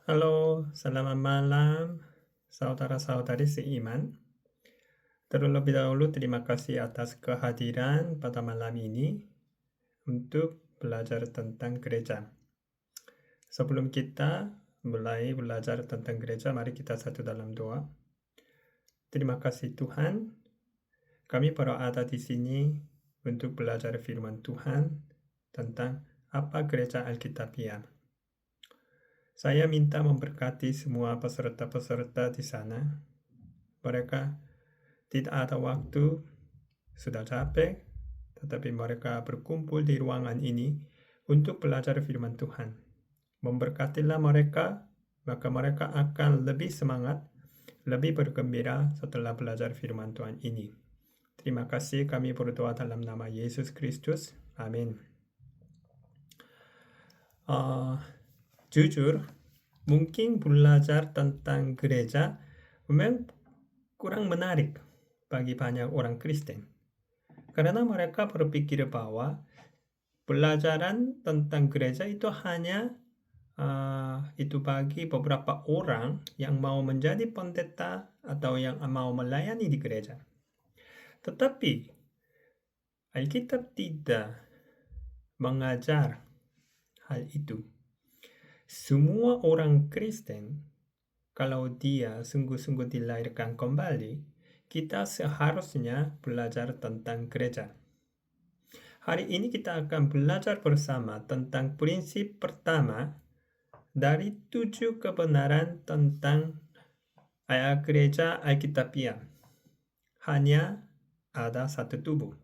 Halo, selamat malam saudara-saudari seiman. Terlebih dahulu terima kasih atas kehadiran pada malam ini untuk belajar tentang gereja. Sebelum kita mulai belajar tentang gereja, mari kita satu dalam doa. Terima kasih Tuhan, kami berada di sini untuk belajar firman Tuhan tentang apa gereja Alkitabiah. Saya minta memberkati semua peserta-peserta di sana. Mereka tidak ada waktu, sudah capek, tetapi mereka berkumpul di ruangan ini untuk belajar firman Tuhan. Memberkatilah mereka, maka mereka akan lebih semangat, lebih bergembira setelah belajar firman Tuhan ini. Terima kasih, kami berdoa dalam nama Yesus Kristus. Amin. Jujur, mungkin belajar tentang gereja memang kurang menarik bagi banyak orang Kristen. Karena mereka berpikir bahwa pelajaran tentang gereja itu hanya itu bagi beberapa orang yang mau menjadi pendeta atau yang mau melayani di gereja. Tetapi Alkitab tidak mengajar hal itu. Semua orang Kristen, kalau dia sungguh-sungguh dilahirkan kembali, kita seharusnya belajar tentang gereja. Hari ini kita akan belajar bersama tentang prinsip pertama dari 7 kebenaran tentang gereja Alkitabiah. Hanya ada satu tubuh.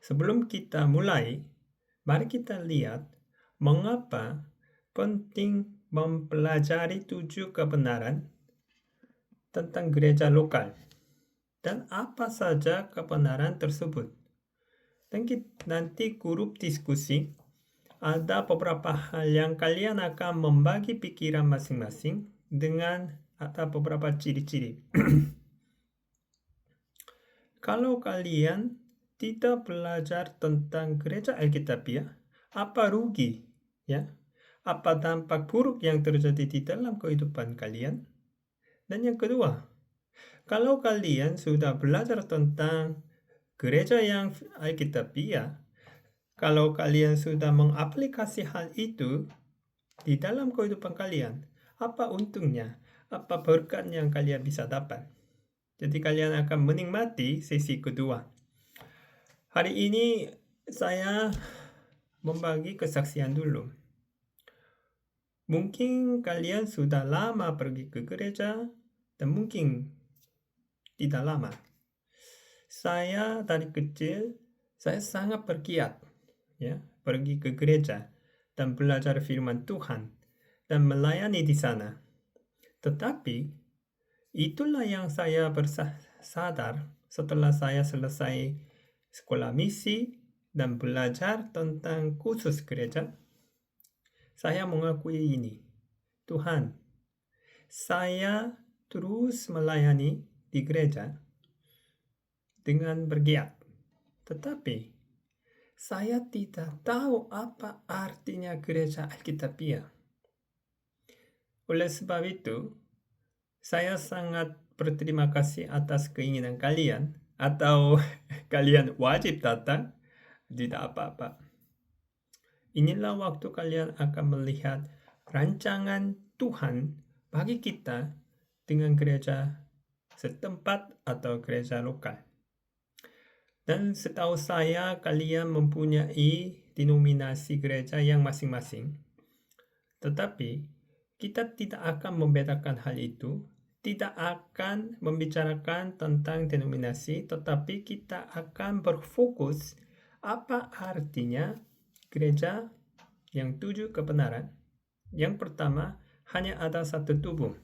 Sebelum kita mulai, mari kita lihat mengapa penting mempelajari 7 kebenaran tentang gereja lokal dan apa saja kebenaran tersebut. Dan nanti grup diskusi ada beberapa hal yang kalian akan membagi pikiran masing-masing dengan ada beberapa ciri-ciri. Kalau kalian tidak belajar tentang gereja Alkitabiah, apa rugi? Ya, apa dampak buruk yang terjadi di dalam kehidupan kalian? Dan yang kedua, kalau kalian sudah belajar tentang gereja yang Alkitabiah, kalau kalian sudah mengaplikasi hal itu di dalam kehidupan kalian, apa untungnya? Apa berkat yang kalian bisa dapat? Jadi kalian akan menikmati sesi kedua. Hari ini saya membagi kesaksian dulu. Mungkin kalian sudah lama pergi ke gereja dan mungkin tidak lama. Saya dari kecil, saya sangat bergiat ya, pergi ke gereja dan belajar firman Tuhan dan melayani di sana. Tetapi itulah yang saya sadar setelah saya selesai sekolah misi dan belajar tentang khusus gereja. Saya mengakui ini. Tuhan, saya terus melayani di gereja dengan bergiat. Tetapi saya tidak tahu apa artinya gereja Alkitabiah. Oleh sebab itu, saya sangat berterima kasih atas keinginan kalian atau kalian wajib datang, tidak apa-apa. Inilah waktu kalian akan melihat rancangan Tuhan bagi kita dengan gereja setempat atau gereja lokal. Dan setahu saya kalian mempunyai denominasi gereja yang masing-masing. Tetapi kita tidak akan membedakan hal itu, tidak akan membicarakan tentang denominasi, tetapi kita akan berfokus apa artinya gereja yang 7 kebenaran. Yang pertama, hanya ada satu tubuh.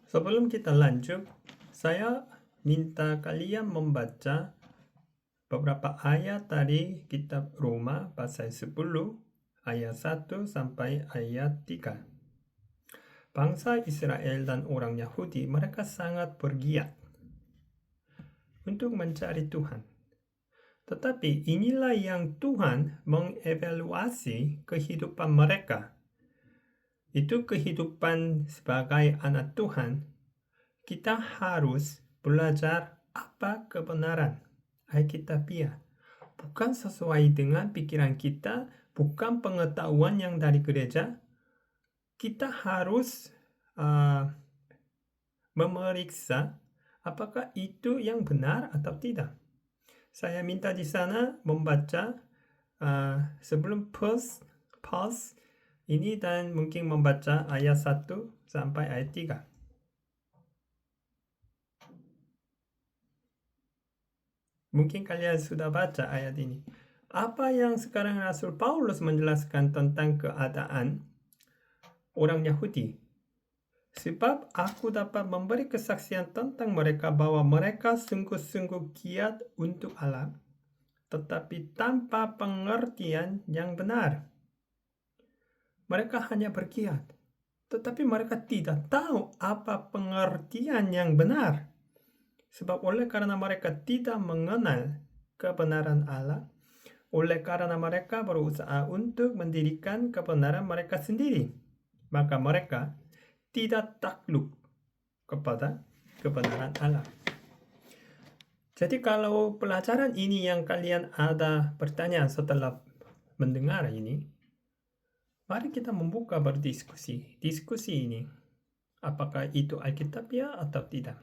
Sebelum kita lanjut, saya minta kalian membaca beberapa ayat dari kitab Roma pasal 10 ayat 1 sampai ayat 3. Bangsa Israel dan orang Yahudi, mereka sangat bergiat untuk mencari Tuhan. Tetapi inilah yang Tuhan mengevaluasi kehidupan mereka itu kehidupan sebagai anak Tuhan, kita harus belajar apa kebenaran Alkitabiah. Bukan sesuai dengan pikiran kita, bukan pengetahuan yang dari gereja. Kita harus memeriksa apakah itu yang benar atau tidak. Saya minta di sana membaca sebelum pause ini dan mungkin membaca ayat 1 sampai ayat 3. Mungkin kalian sudah baca ayat ini. Apa yang sekarang Rasul Paulus menjelaskan tentang keadaan orang Yahudi? Sebab aku dapat memberi kesaksian tentang mereka bahwa mereka sungguh-sungguh giat untuk Allah, tetapi tanpa pengertian yang benar. Mereka hanya bergiat, tetapi mereka tidak tahu apa pengertian yang benar. Sebab oleh karena mereka tidak mengenal kebenaran Allah, oleh karena mereka berusaha untuk mendirikan kebenaran mereka sendiri, maka mereka tidak takluk kepada kebenaran Allah. Jadi kalau pelajaran ini yang kalian ada pertanyaan setelah mendengar ini, mari kita membuka berdiskusi. Diskusi ini, apakah itu Alkitabiah atau tidak?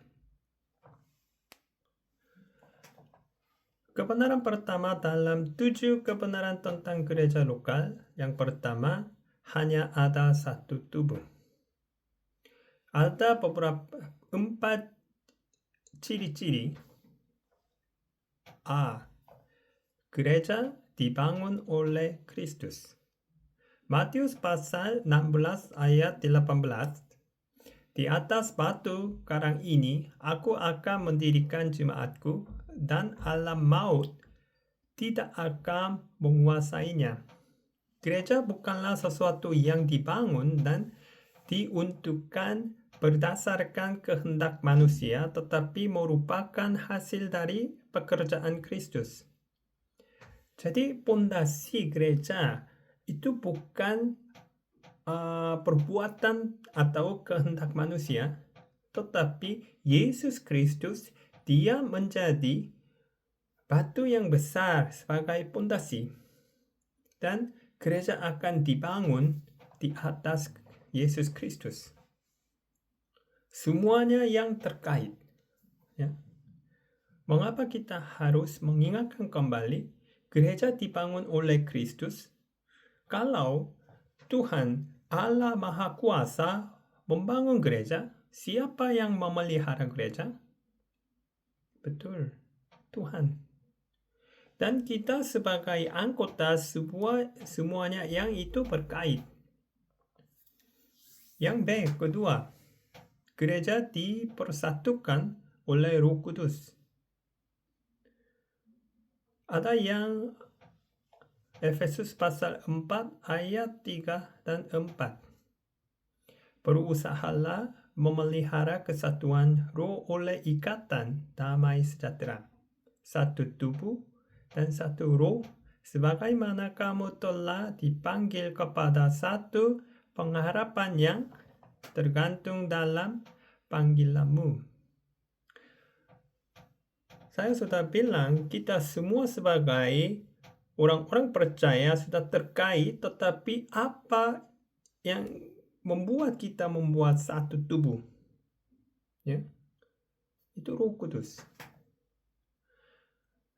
Kebenaran pertama dalam 7 kebenaran tentang gereja lokal. Yang pertama, hanya ada satu tubuh. Ada beberapa 4 ciri-ciri. A. Gereja dibangun oleh Kristus. Matius pasal 16 ayat 18. Di atas batu karang ini, aku akan mendirikan jemaatku, dan alam maut tidak akan menguasainya. Gereja bukanlah sesuatu yang dibangun dan diuntukkan berdasarkan kehendak manusia, tetapi merupakan hasil dari pekerjaan Kristus. Jadi pondasi gereja itu bukan perbuatan atau kehendak manusia, tetapi Yesus Kristus, dia menjadi batu yang besar sebagai pondasi, dan gereja akan dibangun di atas Yesus Kristus. Semuanya yang terkait. Ya. Mengapa kita harus mengingatkan kembali gereja dibangun oleh Kristus? Kalau Tuhan Allah Maha Kuasa membangun gereja, siapa yang memelihara gereja? Betul, Tuhan. Dan kita sebagai anggota semuanya yang itu berkait. Yang B, kedua, gereja dipersatukan oleh Roh Kudus. Ada yang Efesus pasal 4 ayat 3 dan 4. Berusahalah memelihara kesatuan roh oleh ikatan damai sejahtera. Satu tubuh dan satu roh, sebagaimana kamu telah dipanggil kepada satu pengharapan yang tergantung dalam panggilanmu. Saya sudah bilang, kita semua sebagai orang-orang percaya sudah terkait, tetapi apa yang membuat kita membuat satu tubuh? Ya, itu Roh Kudus.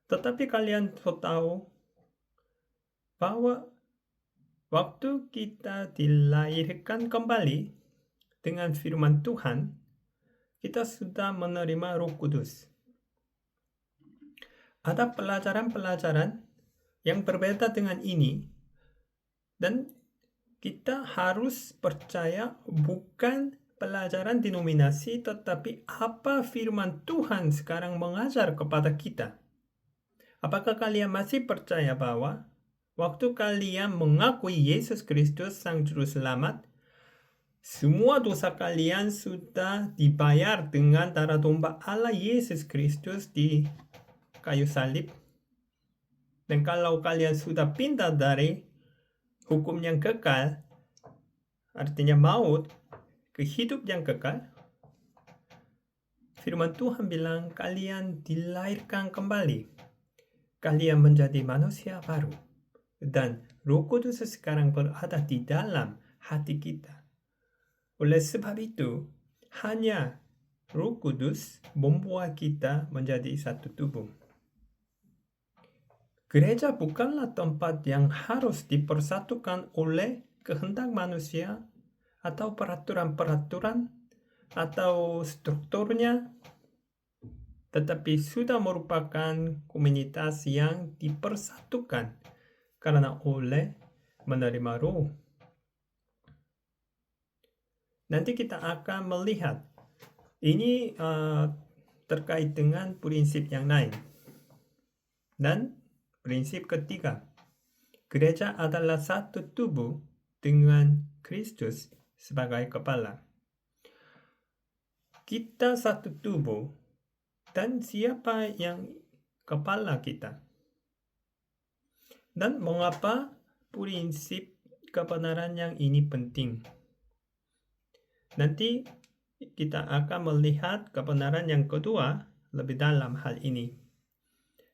Tetapi kalian tahu bahwa waktu kita dilahirkan kembali dengan firman Tuhan, kita sudah menerima Roh Kudus. Ada pelajaran-pelajaran yang berbeda dengan ini, dan kita harus percaya bukan pelajaran denominasi, tetapi apa firman Tuhan sekarang mengajar kepada kita. Apakah kalian masih percaya bahwa waktu kalian mengakui Yesus Kristus Sang Juru Selamat, semua dosa kalian sudah dibayar dengan darah domba Allah Yesus Kristus di kayu salib? Dan kalau kalian sudah pindah dari hukum yang kekal artinya maut, ke hidup yang kekal. Firman Tuhan bilang kalian dilahirkan kembali. Kalian menjadi manusia baru. Dan Roh Kudus sekarang berada di dalam hati kita. Oleh sebab itu, hanya Roh Kudus membuat kita menjadi satu tubuh. Gereja bukanlah tempat yang harus dipersatukan oleh kehendak manusia atau peraturan-peraturan atau strukturnya, tetapi sudah merupakan komunitas yang dipersatukan karena oleh menerima Roh. Nanti kita akan melihat ini terkait dengan prinsip yang lain. Dan prinsip ketiga, gereja adalah satu tubuh dengan Kristus sebagai kepala. Kita satu tubuh, dan siapa yang kepala kita? Dan mengapa prinsip kebenaran yang ini penting? Nanti kita akan melihat kebenaran yang kedua lebih dalam hal ini.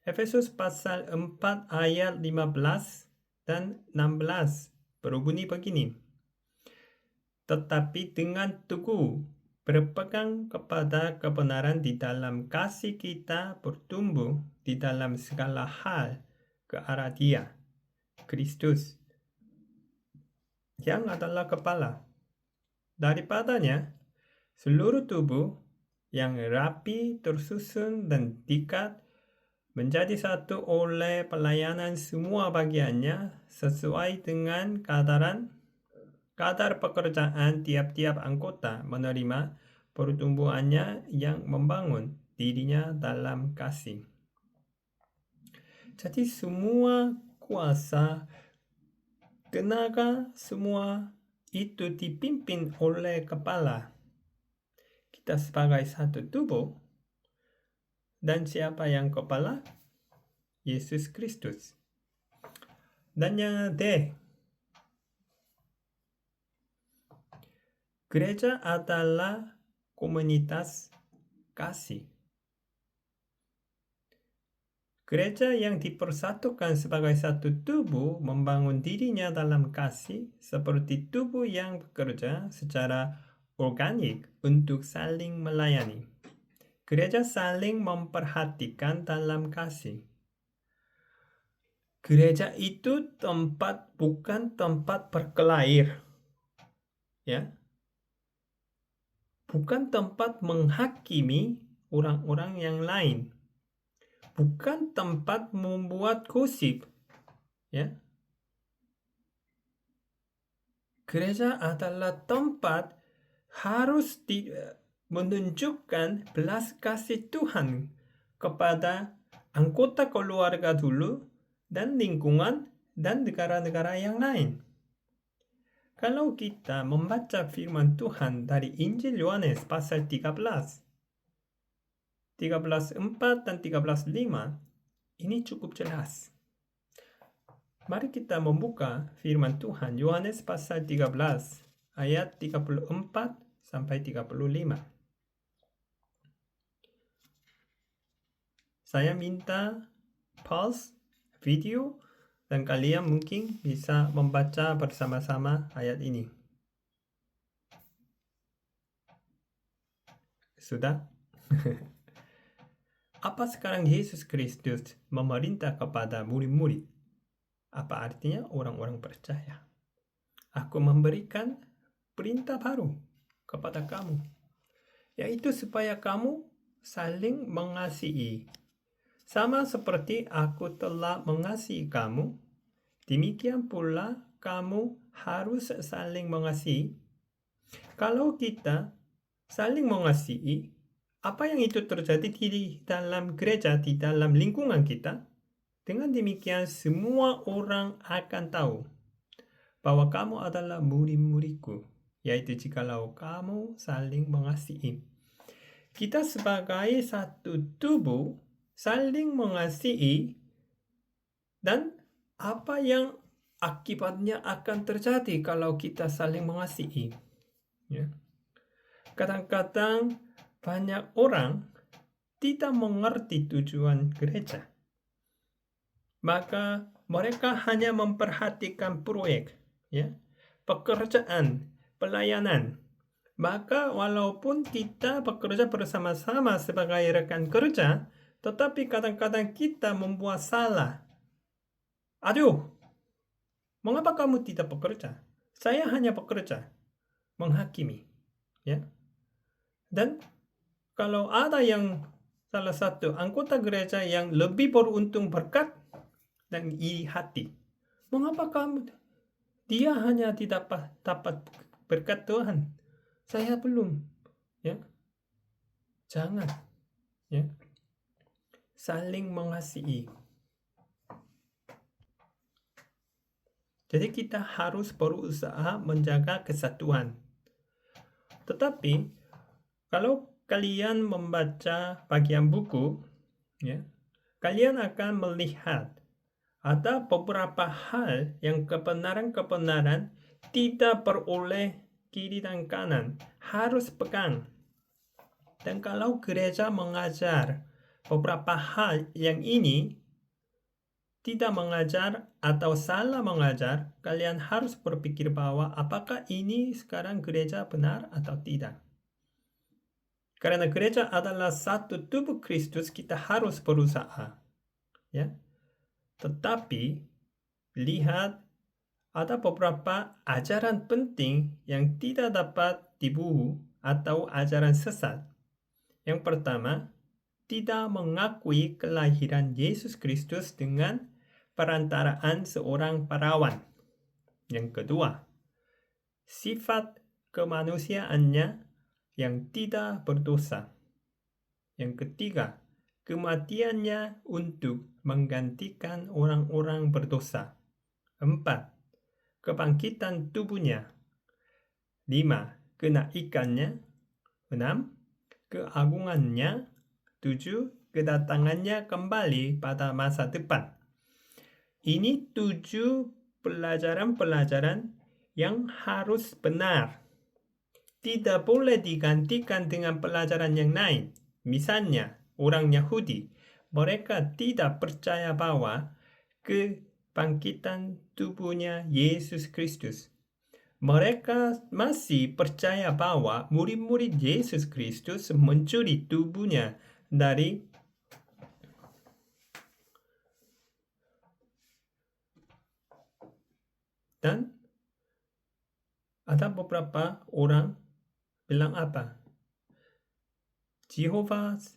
Efesus pasal 4 ayat 15 dan 16 berbunyi begini. Tetapi dengan teguh berpegang kepada kebenaran di dalam kasih kita bertumbuh di dalam segala hal ke arah Dia, Kristus, yang adalah kepala. Daripadanya, seluruh tubuh yang rapi, tersusun, dan diikat menjadi satu oleh pelayanan semua bagiannya sesuai dengan kadar pekerjaan tiap-tiap anggota menerima pertumbuhannya yang membangun dirinya dalam kasih. Jadi semua kuasa, tenaga, semua itu dipimpin oleh kepala. Kita sebagai satu tubuh, dan siapa yang kepala? Yesus Kristus. Dan yang D, gereja adalah komunitas kasih. Gereja yang dipersatukan sebagai satu tubuh membangun dirinya dalam kasih seperti tubuh yang bekerja secara organik untuk saling melayani. Gereja saling memperhatikan dalam kasih. Gereja itu bukan tempat berkelahi, ya. Bukan tempat menghakimi orang-orang yang lain. Bukan tempat membuat gosip, ya. Gereja adalah tempat harus menunjukkan belas kasih Tuhan kepada anggota keluarga dulu dan lingkungan dan negara-negara yang lain. Kalau kita membaca firman Tuhan dari Injil Yohanes pasal 13, 13:4 dan 13:5, ini cukup jelas. Mari kita membuka firman Tuhan Yohanes pasal 13 ayat 34 sampai 35. Saya minta pause video dan kalian mungkin bisa membaca bersama-sama ayat ini. Sudah? Apa sekarang Yesus Kristus memerintah kepada murid-murid? Apa artinya orang-orang percaya? Aku memberikan perintah baru kepada kamu, yaitu supaya kamu saling mengasihi. Sama seperti aku telah mengasihi kamu, demikian pula kamu harus saling mengasihi. Kalau kita saling mengasihi, apa yang itu terjadi di dalam gereja, di dalam lingkungan kita? Dengan demikian semua orang akan tahu bahwa kamu adalah murid-muridku, yaitu jikalau kamu saling mengasihi. Kita sebagai satu tubuh saling mengasihi, dan apa yang akibatnya akan terjadi kalau kita saling mengasihi. Ya. Kadang-kadang banyak orang tidak mengerti tujuan gereja. Maka mereka hanya memperhatikan proyek, ya, pekerjaan, pelayanan. Maka walaupun kita bekerja bersama-sama sebagai rekan kerja, tetapi kadang-kadang kita membuat salah. Aduh, mengapa kamu tidak bekerja? Saya hanya bekerja, menghakimi. Ya. Dan kalau ada yang salah satu anggota gereja yang lebih beruntung berkat dan iri hati, mengapa kamu? Dia hanya tidak dapat berkat Tuhan. Saya belum. Ya. Jangan. Ya. Saling mengasihi. Jadi kita harus berusaha menjaga kesatuan. Tetapi kalau kalian membaca bagian buku, ya, kalian akan melihat ada beberapa hal yang kebenaran-kebenaran tidak beroleh kiri dan kanan, harus pegang. Dan kalau gereja mengajar beberapa hal yang ini tidak mengajar atau salah mengajar, kalian harus berpikir bahwa apakah ini sekarang gereja benar atau tidak. Karena gereja adalah satu tubuh Kristus, kita harus berusaha. Ya. Tetapi lihat ada beberapa ajaran penting yang tidak dapat dibunuh atau ajaran sesat. Yang pertama, tidak mengakui kelahiran Yesus Kristus dengan perantaraan seorang perawan. Yang kedua, sifat kemanusiaannya yang tidak berdosa. Yang ketiga, kematiannya untuk menggantikan orang-orang berdosa. 4. Kebangkitan tubuhnya. 5. Kenaikannya. 6. Keagungannya. 7. Kedatangannya kembali pada masa depan. Ini 7 pelajaran-pelajaran yang harus benar. Tidak boleh digantikan dengan pelajaran yang lain. Misalnya, orang Yahudi, mereka tidak percaya bahwa kebangkitan tubuhnya Yesus Kristus. Mereka masih percaya bahwa murid-murid Yesus Kristus mencuri tubuhnya dari dan ada beberapa orang bilang apa? Jehovah's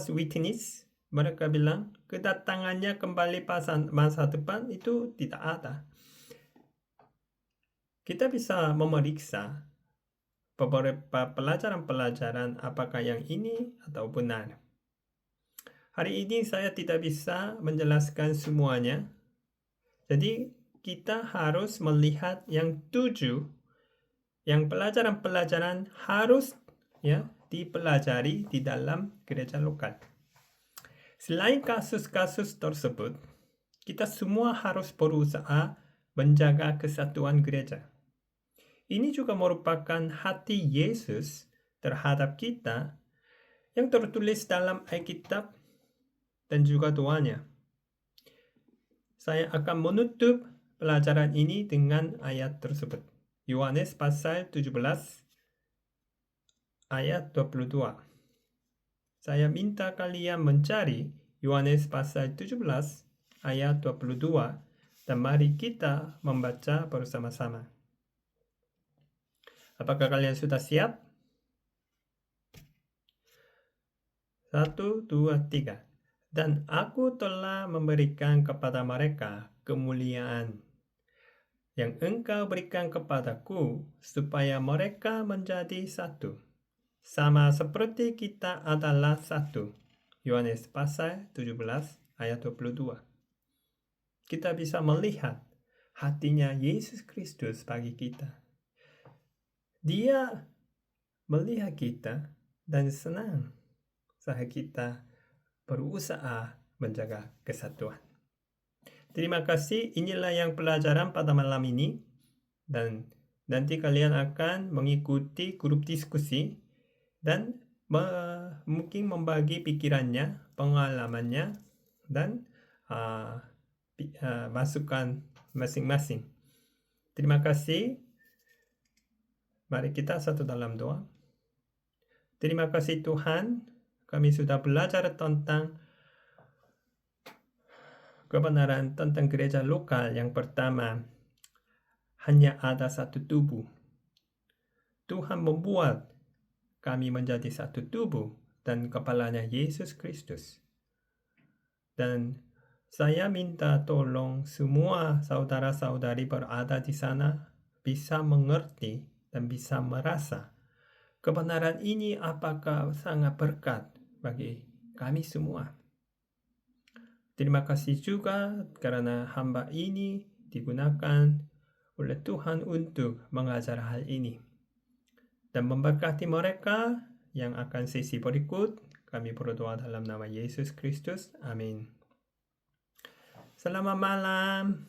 Witness, mereka bilang kedatangannya kembali masa depan itu tidak ada. Kita bisa memeriksa beberapa pelajaran-pelajaran apakah yang ini atau benar. Hari ini saya tidak bisa menjelaskan semuanya. Jadi kita harus melihat yang 7, yang pelajaran-pelajaran harus dipelajari di dalam gereja lokal. Selain kasus-kasus tersebut, kita semua harus berusaha menjaga kesatuan gereja. Ini juga merupakan hati Yesus terhadap kita yang tertulis dalam Alkitab dan juga doanya. Saya akan menutup pelajaran ini dengan ayat tersebut. Yohanes pasal 17 ayat 22. Saya minta kalian mencari Yohanes pasal 17 ayat 22 dan mari kita membaca bersama-sama. Apakah kalian sudah siap? 1, 2, 3. Dan aku telah memberikan kepada mereka kemuliaan yang engkau berikan kepadaku, supaya mereka menjadi satu, sama seperti kita adalah satu. Yohanes pasal 17 ayat 22. Kita bisa melihat hatinya Yesus Kristus bagi kita. Dia melihat kita dan senang saat kita berusaha menjaga kesatuan. Terima kasih, inilah yang pelajaran pada malam ini. Dan nanti kalian akan mengikuti grup diskusi dan mungkin membagi pikirannya, pengalamannya, dan masukan masing-masing. Terima kasih. Mari kita satu dalam doa. Terima kasih Tuhan, kami sudah belajar tentang kebenaran tentang gereja lokal. Yang pertama, hanya ada satu tubuh. Tuhan membuat kami menjadi satu tubuh dan kepalanya Yesus Kristus. Dan saya minta tolong semua saudara-saudari berada di sana bisa mengerti dan bisa merasa kebenaran ini apakah sangat berkat bagi kami semua. Terima kasih juga karena hamba ini digunakan oleh Tuhan untuk mengajar hal ini. Dan memberkati mereka yang akan sesi berikut. Kami berdoa dalam nama Yesus Kristus. Amin. Selamat malam.